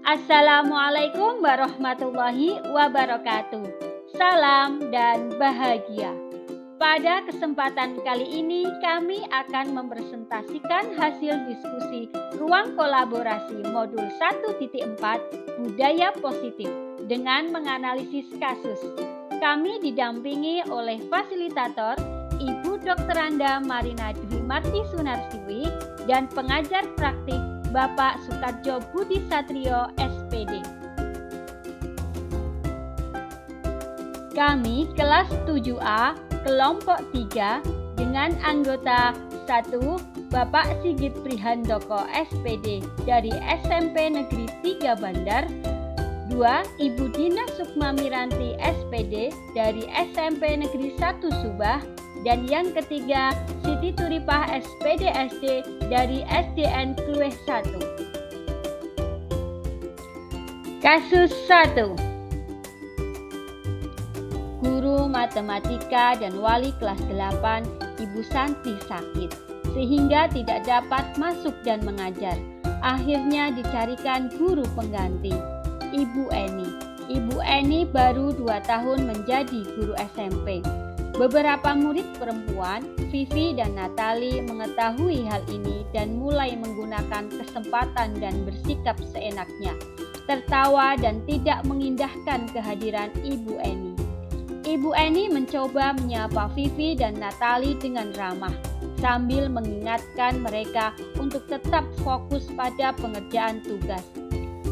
Assalamualaikum warahmatullahi wabarakatuh. Salam dan bahagia. Pada kesempatan kali ini kami akan mempresentasikan hasil diskusi Ruang Kolaborasi Modul 1.4 Budaya Positif dengan menganalisis kasus. Kami didampingi oleh fasilitator Ibu Dr. Anda Marina Dwi Marti Sunarsiwi dan pengajar praktik Bapak Sukarjo Budi Satrio SPD. Kami kelas 7A kelompok 3 dengan anggota 1 Bapak Sigit Prihandoko SPD dari SMP Negeri 3 Bandar, 2 Ibu Dina Sukma Miranti SPD dari SMP Negeri 1 Subah, dan yang ketiga Siti Turipah SPD SD dari SDN Kluweh 1. Kasus 1. Guru matematika dan wali kelas 8 Ibu Santi sakit sehingga tidak dapat masuk dan mengajar. Akhirnya dicarikan guru pengganti, Ibu Eni. Ibu Eni baru 2 tahun menjadi guru SMP. Beberapa murid perempuan, Vivi dan Natali, mengetahui hal ini dan mulai menggunakan kesempatan dan bersikap seenaknya, tertawa dan tidak mengindahkan kehadiran Ibu Eni. Ibu Eni mencoba menyapa Vivi dan Natali dengan ramah, sambil mengingatkan mereka untuk tetap fokus pada pengerjaan tugas.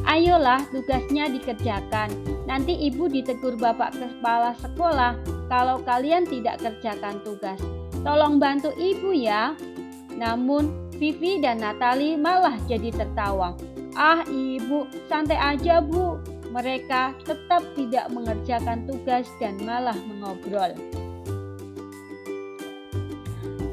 Ayolah, tugasnya dikerjakan. Nanti ibu ditegur Bapak Kepala Sekolah kalau kalian tidak kerjakan tugas. Tolong bantu ibu ya. Namun Vivi dan Natali malah jadi tertawa. Ah ibu, santai aja bu. Mereka tetap tidak mengerjakan tugas dan malah mengobrol.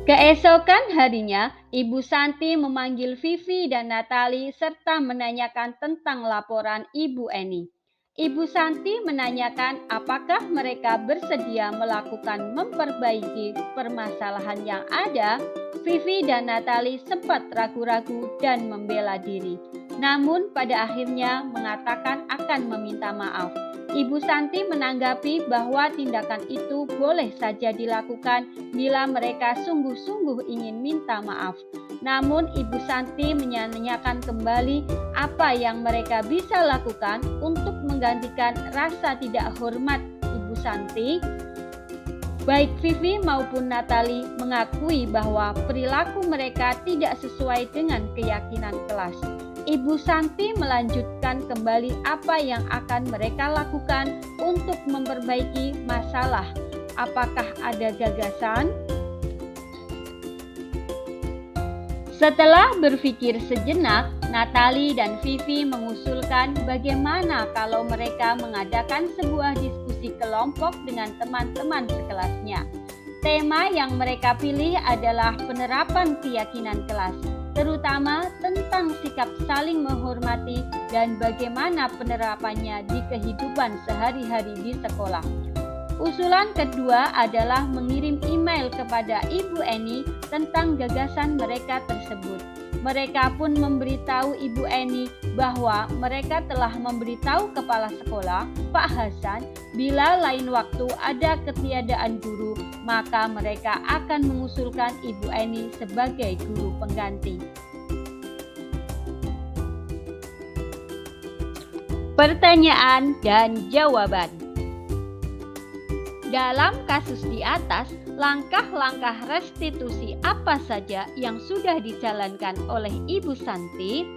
Keesokan harinya, Ibu Santi memanggil Vivi dan Natali serta menanyakan tentang laporan Ibu Eni. Ibu Santi menanyakan apakah mereka bersedia melakukan memperbaiki permasalahan yang ada. Vivi dan Natali sempat ragu-ragu dan membela diri, namun pada akhirnya mengatakan akan meminta maaf. Ibu Santi menanggapi bahwa tindakan itu boleh saja dilakukan bila mereka sungguh-sungguh ingin minta maaf. Namun Ibu Santi menanyakan kembali apa yang mereka bisa lakukan untuk menggantikan rasa tidak hormat Ibu Santi. Baik Vivi maupun Natali mengakui bahwa perilaku mereka tidak sesuai dengan keyakinan kelas. Ibu Santi melanjutkan kembali apa yang akan mereka lakukan untuk memperbaiki masalah. Apakah ada gagasan? Setelah berpikir sejenak, Natali dan Vivi mengusulkan bagaimana kalau mereka mengadakan sebuah diskusi kelompok dengan teman-teman sekelasnya. Tema yang mereka pilih adalah penerapan keyakinan kelas, terutama tentang sikap saling menghormati dan bagaimana penerapannya di kehidupan sehari-hari di sekolah. Usulan kedua adalah mengirim email kepada Ibu Eni tentang gagasan mereka tersebut. Mereka pun memberitahu Ibu Eni bahwa mereka telah memberitahu kepala sekolah, Pak Hasan, bila lain waktu ada ketiadaan guru, maka mereka akan mengusulkan Ibu Eni sebagai guru pengganti. Pertanyaan dan jawaban. Dalam kasus di atas, langkah-langkah restitusi apa saja yang sudah dijalankan oleh Ibu Santi?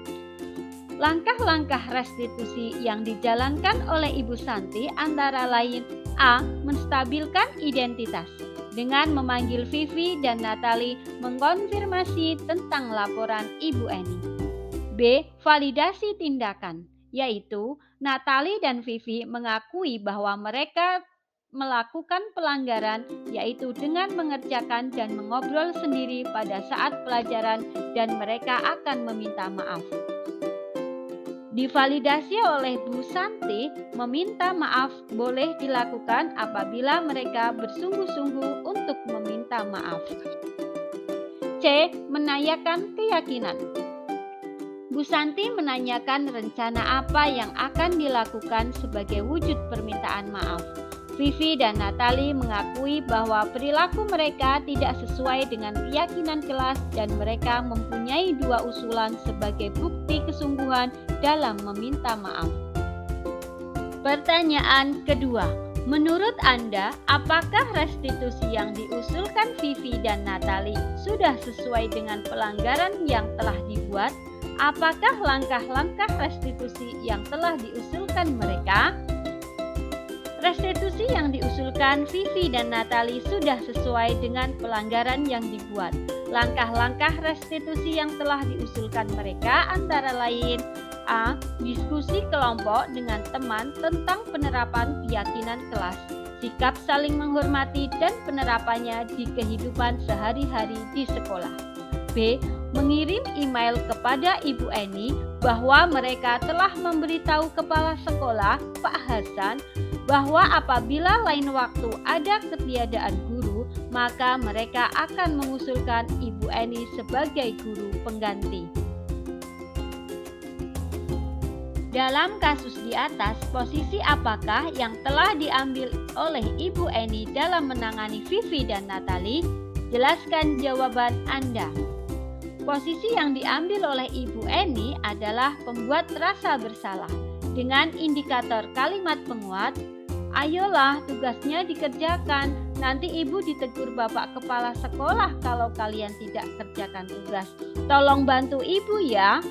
Langkah-langkah restitusi yang dijalankan oleh Ibu Santi antara lain: A. Menstabilkan identitas dengan memanggil Vivi dan Natali mengkonfirmasi tentang laporan Ibu Eni. B. Validasi tindakan, yaitu Natali dan Vivi mengakui bahwa mereka melakukan pelanggaran, yaitu dengan mengerjakan dan mengobrol sendiri pada saat pelajaran dan mereka akan meminta maaf. Divalidasi oleh Bu Santi, meminta maaf boleh dilakukan apabila mereka bersungguh-sungguh untuk meminta maaf. C. Menanyakan keyakinan. Bu Santi menanyakan rencana apa yang akan dilakukan sebagai wujud permintaan maaf. Vivi dan Natalie mengakui bahwa perilaku mereka tidak sesuai dengan keyakinan kelas dan mereka mempunyai 2 usulan sebagai bukti kesungguhan dalam meminta maaf. Pertanyaan kedua, menurut Anda, apakah restitusi yang diusulkan Vivi dan Natalie sudah sesuai dengan pelanggaran yang telah dibuat? Apakah langkah-langkah restitusi yang telah diusulkan mereka? Restitusi yang diusulkan Vivi dan Natalie sudah sesuai dengan pelanggaran yang dibuat. Langkah-langkah restitusi yang telah diusulkan mereka antara lain: A. Diskusi kelompok dengan teman tentang penerapan keyakinan kelas, sikap saling menghormati dan penerapannya di kehidupan sehari-hari di sekolah. B. Mengirim email kepada Ibu Eni bahwa mereka telah memberitahu kepala sekolah, Pak Hasan, bahwa apabila lain waktu ada ketiadaan guru, maka mereka akan mengusulkan Ibu Eni sebagai guru pengganti. Dalam kasus di atas, posisi apakah yang telah diambil oleh Ibu Eni dalam menangani Vivi dan Natalie? Jelaskan jawaban Anda. Posisi yang diambil oleh Ibu Eni adalah pembuat rasa bersalah dengan indikator kalimat penguat, "Ayolah, tugasnya dikerjakan. Nanti ibu ditegur bapak kepala sekolah kalau kalian tidak kerjakan tugas. Tolong bantu ibu ya."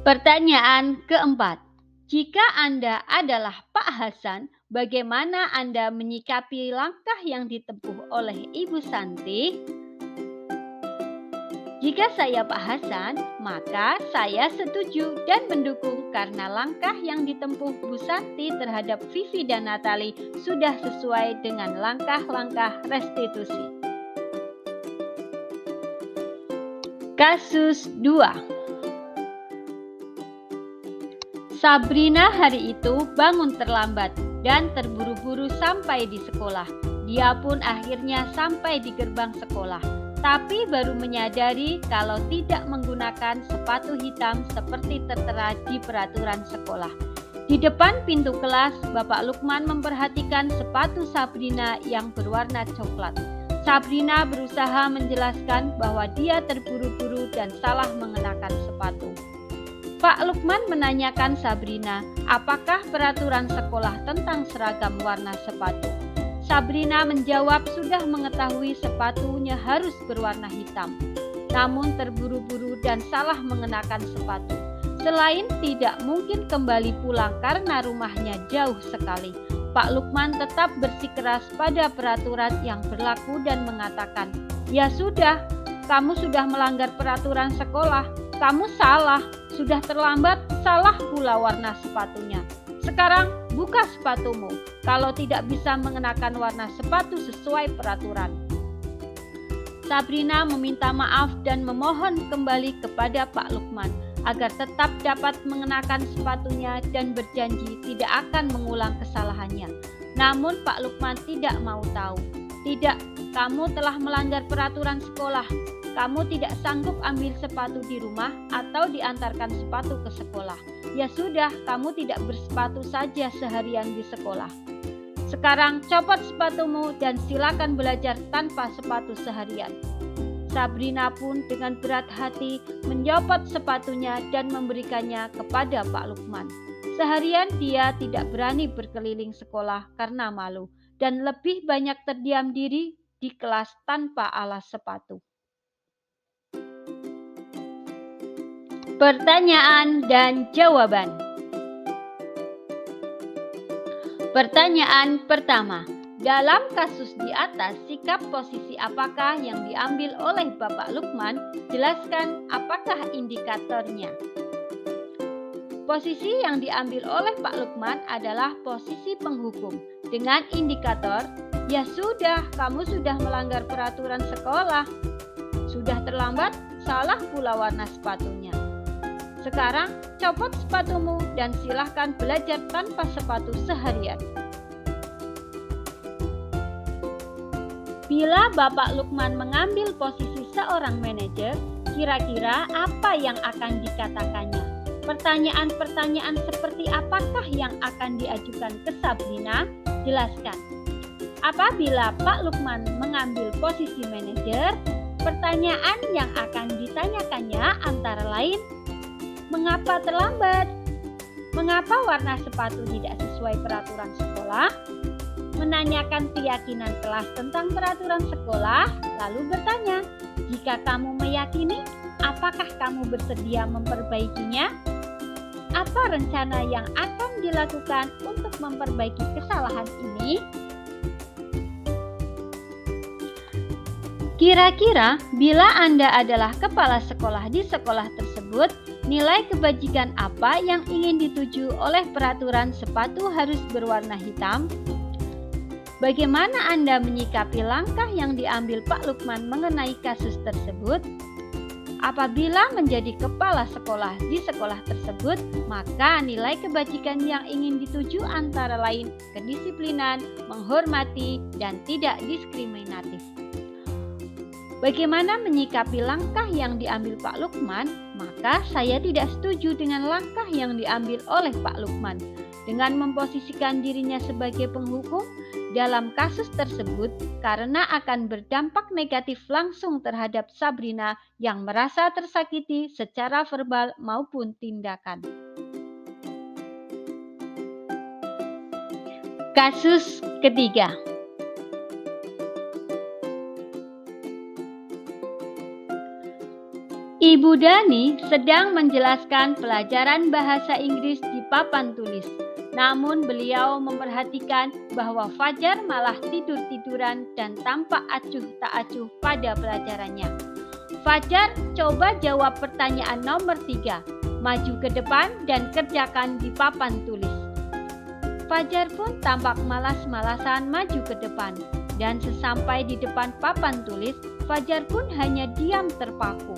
Pertanyaan keempat, jika Anda adalah Pak Hasan, bagaimana Anda menyikapi langkah yang ditempuh oleh Ibu Santi? Jika saya Pak Hasan, maka saya setuju dan mendukung karena langkah yang ditempuh Bu Santi terhadap Vivi dan Natalie sudah sesuai dengan langkah-langkah restitusi. Kasus 2. Sabrina hari itu bangun terlambat dan terburu-buru sampai di sekolah. Dia pun akhirnya sampai di gerbang sekolah, tapi baru menyadari kalau tidak menggunakan sepatu hitam seperti tertera di peraturan sekolah. Di depan pintu kelas, Bapak Lukman memperhatikan sepatu Sabrina yang berwarna coklat. Sabrina berusaha menjelaskan bahwa dia terburu-buru dan salah mengenakan sepatu. Pak Lukman menanyakan Sabrina, apakah peraturan sekolah tentang seragam warna sepatu? Sabrina menjawab sudah mengetahui sepatunya harus berwarna hitam, namun terburu-buru dan salah mengenakan sepatu. Selain tidak mungkin kembali pulang karena rumahnya jauh sekali, Pak Lukman tetap bersikeras pada peraturan yang berlaku dan mengatakan, "Ya sudah, kamu sudah melanggar peraturan sekolah. Kamu salah, sudah terlambat, salah pula warna sepatunya. Sekarang buka sepatumu kalau tidak bisa mengenakan warna sepatu sesuai peraturan." Sabrina meminta maaf dan memohon kembali kepada Pak Lukman agar tetap dapat mengenakan sepatunya dan berjanji tidak akan mengulang kesalahannya. Namun Pak Lukman tidak mau tahu. "Tidak, kamu telah melanggar peraturan sekolah. Kamu tidak sanggup ambil sepatu di rumah atau diantarkan sepatu ke sekolah. Ya sudah, kamu tidak bersepatu saja seharian di sekolah. Sekarang copot sepatumu dan silakan belajar tanpa sepatu seharian." Sabrina pun dengan berat hati mencopot sepatunya dan memberikannya kepada Pak Lukman. Seharian dia tidak berani berkeliling sekolah karena malu dan lebih banyak terdiam diri di kelas tanpa alas sepatu. Pertanyaan dan jawaban. Pertanyaan pertama, dalam kasus di atas, sikap posisi apakah yang diambil oleh Bapak Lukman? Jelaskan apakah indikatornya. Posisi yang diambil oleh Pak Lukman adalah posisi penghukum dengan indikator, "Ya sudah, kamu sudah melanggar peraturan sekolah. Sudah terlambat, salah pula warna sepatunya. Sekarang copot sepatumu dan silahkan belajar tanpa sepatu seharian." Bila Bapak Lukman mengambil posisi seorang manajer, kira-kira apa yang akan dikatakannya? Pertanyaan-pertanyaan seperti apakah yang akan diajukan ke Sabrina? Jelaskan. Apabila Pak Lukman mengambil posisi manajer, pertanyaan yang akan ditanyakannya antara lain, mengapa terlambat? Mengapa warna sepatu tidak sesuai peraturan sekolah? Menanyakan keyakinan kelas tentang peraturan sekolah, lalu bertanya, jika kamu meyakini, apakah kamu bersedia memperbaikinya? Apa rencana yang akan dilakukan untuk memperbaiki kesalahan ini? Kira-kira bila Anda adalah kepala sekolah di sekolah tersebut, nilai kebajikan apa yang ingin dituju oleh peraturan sepatu harus berwarna hitam? Bagaimana Anda menyikapi langkah yang diambil Pak Lukman mengenai kasus tersebut? Apabila menjadi kepala sekolah di sekolah tersebut, maka nilai kebajikan yang ingin dituju antara lain kedisiplinan, menghormati, dan tidak diskriminatif. Bagaimana menyikapi langkah yang diambil Pak Lukman? Maka saya tidak setuju dengan langkah yang diambil oleh Pak Lukman dengan memposisikan dirinya sebagai penghukum dalam kasus tersebut karena akan berdampak negatif langsung terhadap Sabrina yang merasa tersakiti secara verbal maupun tindakan. Kasus ketiga. Ibu Dani sedang menjelaskan pelajaran bahasa Inggris di papan tulis. Namun beliau memperhatikan bahwa Fajar malah tidur-tiduran dan tampak acuh tak acuh pada pelajarannya. Fajar, coba jawab pertanyaan nomor 3. Maju ke depan dan kerjakan di papan tulis. Fajar pun tampak malas-malasan maju ke depan. Dan sesampai di depan papan tulis, Fajar pun hanya diam terpaku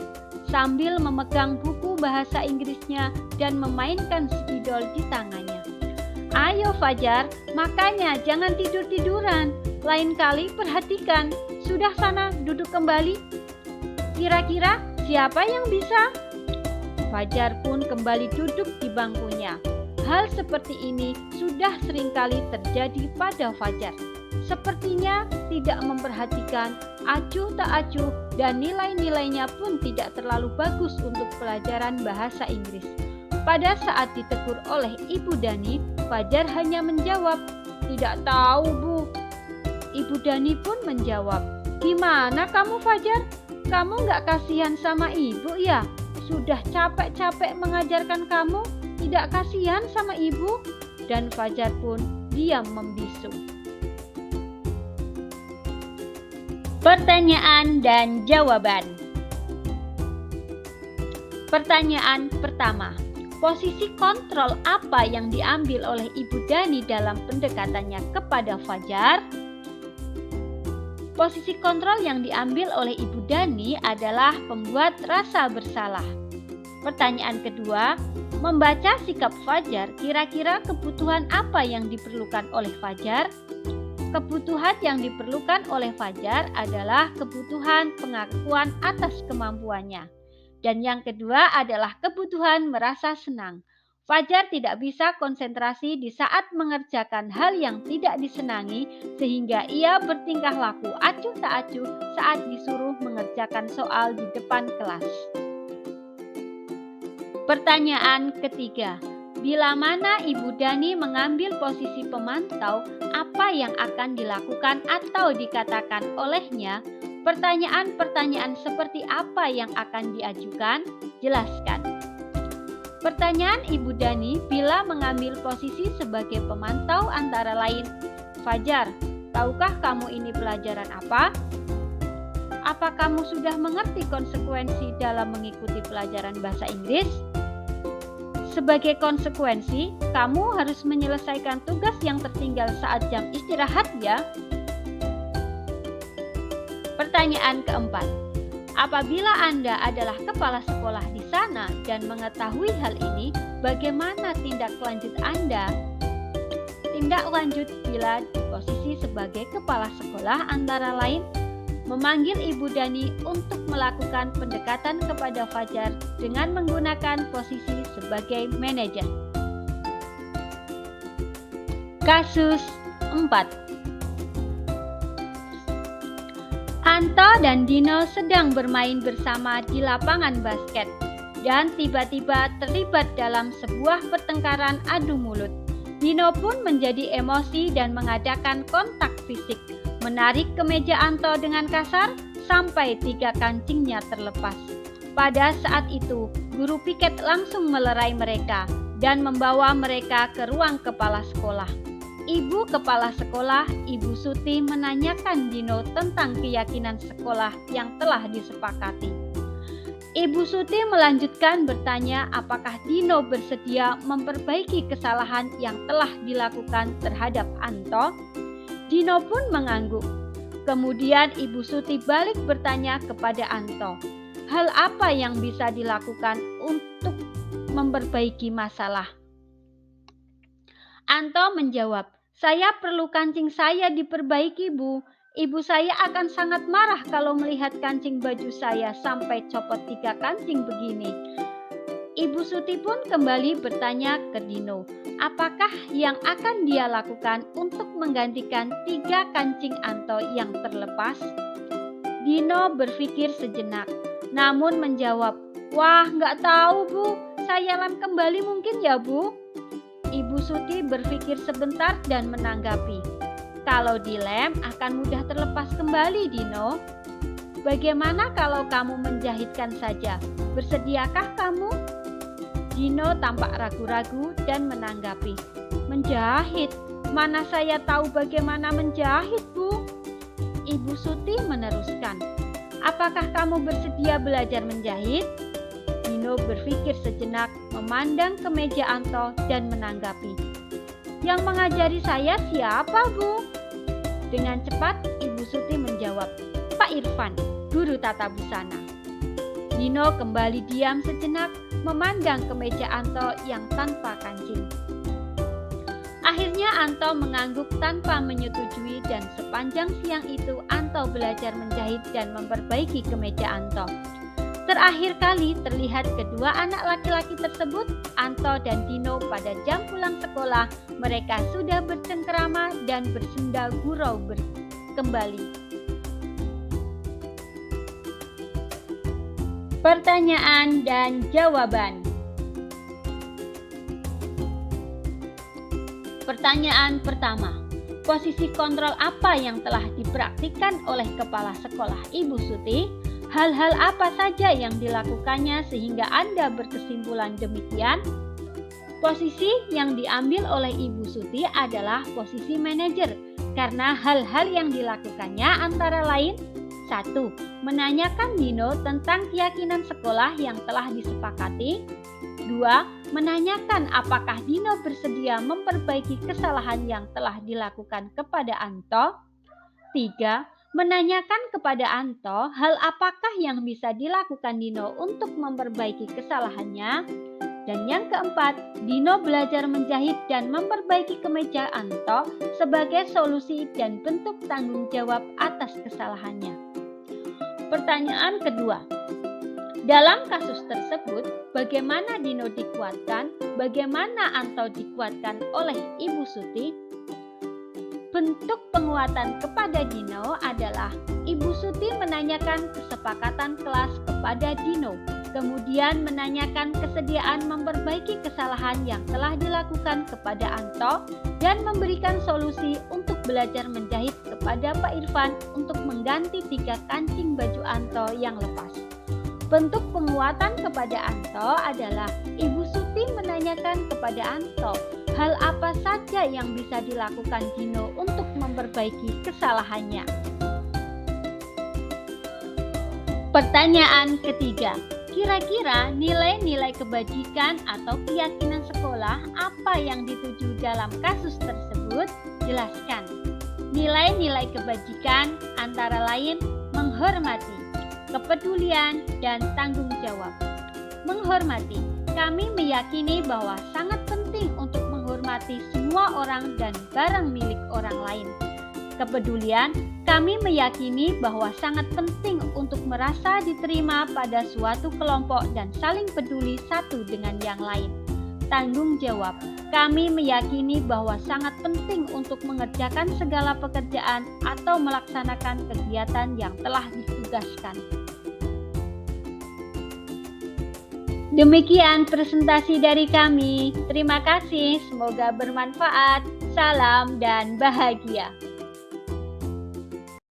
sambil memegang buku bahasa Inggrisnya dan memainkan spidol di tangannya. Ayo Fajar, makanya jangan tidur-tiduran. Lain kali perhatikan. Sudah sana, duduk kembali. Kira-kira siapa yang bisa? Fajar pun kembali duduk di bangkunya. Hal seperti ini sudah seringkali terjadi pada Fajar. Sepertinya tidak memperhatikan, acuh tak acuh, dan nilai-nilainya pun tidak terlalu bagus untuk pelajaran bahasa Inggris. Pada saat ditegur oleh Ibu Dani, Fajar hanya menjawab, "Tidak tahu, Bu." Ibu Dani pun menjawab, "Gimana kamu Fajar? Kamu nggak kasihan sama ibu ya? Sudah capek-capek mengajarkan kamu, tidak kasihan sama ibu?" Dan Fajar pun diam membisu. Pertanyaan dan jawaban. Pertanyaan pertama. Posisi kontrol apa yang diambil oleh Ibu Dani dalam pendekatannya kepada Fajar? Posisi kontrol yang diambil oleh Ibu Dani adalah pembuat rasa bersalah. Pertanyaan kedua, membaca sikap Fajar, kira-kira kebutuhan apa yang diperlukan oleh Fajar? Kebutuhan yang diperlukan oleh Fajar adalah kebutuhan pengakuan atas kemampuannya. Dan yang kedua adalah kebutuhan merasa senang. Fajar tidak bisa konsentrasi di saat mengerjakan hal yang tidak disenangi sehingga ia bertingkah laku acuh tak acuh saat disuruh mengerjakan soal di depan kelas. Pertanyaan ketiga. Bila mana Ibu Dani mengambil posisi pemantau, apa yang akan dilakukan atau dikatakan olehnya? Pertanyaan-pertanyaan seperti apa yang akan diajukan? Jelaskan. Pertanyaan Ibu Dani bila mengambil posisi sebagai pemantau antara lain, Fajar, tahukah kamu ini pelajaran apa? Apa kamu sudah mengerti konsekuensi dalam mengikuti pelajaran bahasa Inggris? Sebagai konsekuensi, kamu harus menyelesaikan tugas yang tertinggal saat jam istirahat ya. Pertanyaan keempat. Apabila Anda adalah kepala sekolah di sana dan mengetahui hal ini, bagaimana tindak lanjut Anda? Tindak lanjut bila di posisi sebagai kepala sekolah antara lain, memanggil Ibu Dani untuk melakukan pendekatan kepada Fajar dengan menggunakan posisi sebagai manajer. Kasus 4. Anto dan Dino sedang bermain bersama di lapangan basket dan tiba-tiba terlibat dalam sebuah pertengkaran adu mulut. Dino pun menjadi emosi dan mengadakan kontak fisik, menarik kemeja Anto dengan kasar sampai 3 kancingnya terlepas. Pada saat itu, guru piket langsung melerai mereka dan membawa mereka ke ruang kepala sekolah. Ibu kepala sekolah, Ibu Suti, menanyakan Dino tentang keyakinan sekolah yang telah disepakati. Ibu Suti melanjutkan bertanya apakah Dino bersedia memperbaiki kesalahan yang telah dilakukan terhadap Anto. Dino pun mengangguk. Kemudian Ibu Suti balik bertanya kepada Anto, hal apa yang bisa dilakukan untuk memperbaiki masalah? Anto menjawab, saya perlu kancing saya diperbaiki, Bu. Ibu saya akan sangat marah kalau melihat kancing baju saya sampai copot 3 kancing begini. Ibu Suti pun kembali bertanya ke Dino, apakah yang akan dia lakukan untuk menggantikan 3 kancing Anto yang terlepas? Dino berpikir sejenak, namun menjawab, wah nggak tahu Bu, saya lem kembali mungkin ya Bu. Ibu Suti berpikir sebentar dan menanggapi, kalau dilem akan mudah terlepas kembali Dino. Bagaimana kalau kamu menjahitkan saja? Bersediakah kamu? Dino tampak ragu-ragu dan menanggapi, menjahit? Mana saya tahu bagaimana menjahit Bu? Ibu Suti meneruskan, apakah kamu bersedia belajar menjahit? Dino berpikir sejenak, memandang ke meja Anto dan menanggapi, yang mengajari saya siapa Bu? Dengan cepat Ibu Suti menjawab, Pak Irfan, guru tata busana. Dino kembali diam sejenak, memandang ke meja Anto yang tanpa kancing. Akhirnya Anto mengangguk tanpa menyetujui dan sepanjang siang itu Anto belajar menjahit dan memperbaiki kemeja Anto. Terakhir kali terlihat kedua anak laki-laki tersebut, Anto dan Dino, pada jam pulang sekolah. Mereka sudah bercengkerama dan bersenda gurau kembali. Pertanyaan dan jawaban. Pertanyaan pertama, posisi kontrol apa yang telah dipraktikkan oleh kepala sekolah Ibu Suti? Hal-hal apa saja yang dilakukannya sehingga Anda berkesimpulan demikian? Posisi yang diambil oleh Ibu Suti adalah posisi manajer karena hal-hal yang dilakukannya antara lain 1. Menanyakan Dino tentang keyakinan sekolah yang telah disepakati. 2. Menanyakan apakah Dino bersedia memperbaiki kesalahan yang telah dilakukan kepada Anto. 3. Menanyakan kepada Anto hal apakah yang bisa dilakukan Dino untuk memperbaiki kesalahannya. Dan yang keempat, Dino belajar menjahit dan memperbaiki kemeja Anto sebagai solusi dan bentuk tanggung jawab atas kesalahannya. Pertanyaan kedua, dalam kasus tersebut, bagaimana Dino dikuatkan, bagaimana Anto dikuatkan oleh Ibu Suti? Bentuk penguatan kepada Dino adalah Ibu Suti menanyakan kesepakatan kelas kepada Dino, kemudian menanyakan kesediaan memperbaiki kesalahan yang telah dilakukan kepada Anto, dan memberikan solusi untuk belajar menjahit kepada Pak Irfan untuk mengganti 3 kancing baju Anto yang lepas. Bentuk penguatan kepada Anto adalah Ibu Suti menanyakan kepada Anto hal apa saja yang bisa dilakukan Dino untuk memperbaiki kesalahannya. Pertanyaan ketiga, kira-kira nilai-nilai kebajikan atau keyakinan sekolah apa yang dituju dalam kasus tersebut? Jelaskan. Nilai-nilai kebajikan antara lain menghormati, kepedulian, dan tanggung jawab. Menghormati, kami meyakini bahwa sangat penting untuk menghormati semua orang dan barang milik orang lain. Kepedulian, Kami meyakini bahwa sangat penting untuk merasa diterima pada suatu kelompok dan saling peduli satu dengan yang lain. Tanggung jawab. Kami meyakini bahwa sangat penting untuk mengerjakan segala pekerjaan atau melaksanakan kegiatan yang telah ditugaskan. Demikian presentasi dari kami. Terima kasih, semoga bermanfaat. Salam dan bahagia.